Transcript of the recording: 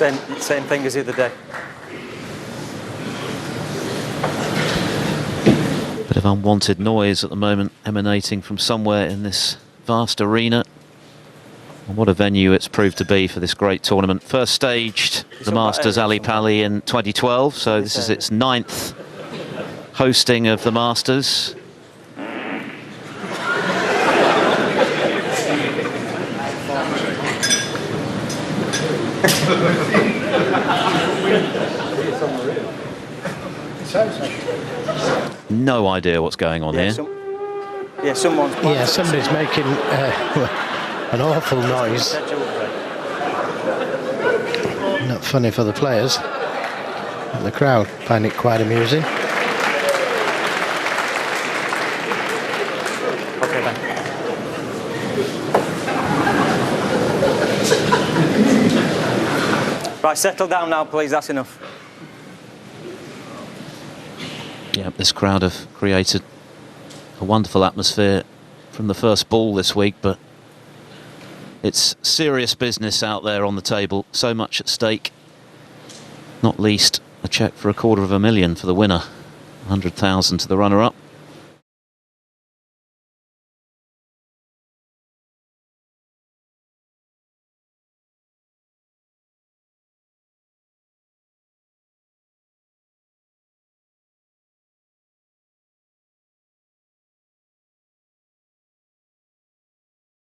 Same thing as the other day. Bit of unwanted noise at the moment emanating from somewhere in this vast arena. And what a venue it's proved to be for this great tournament. First staged the Masters Ali Pali in 2012, so this is its 9th hosting of the Masters. No idea what's going on here. Somebody's making an awful noise. Not funny for the players. And the crowd find it quite amusing. Okay, then. Right, settle down now, please. That's enough. Yeah, this crowd have created a wonderful atmosphere from the first ball this week, but it's serious business out there on the table. So much at stake. Not least a cheque for $250,000 for the winner, 100,000 to the runner-up.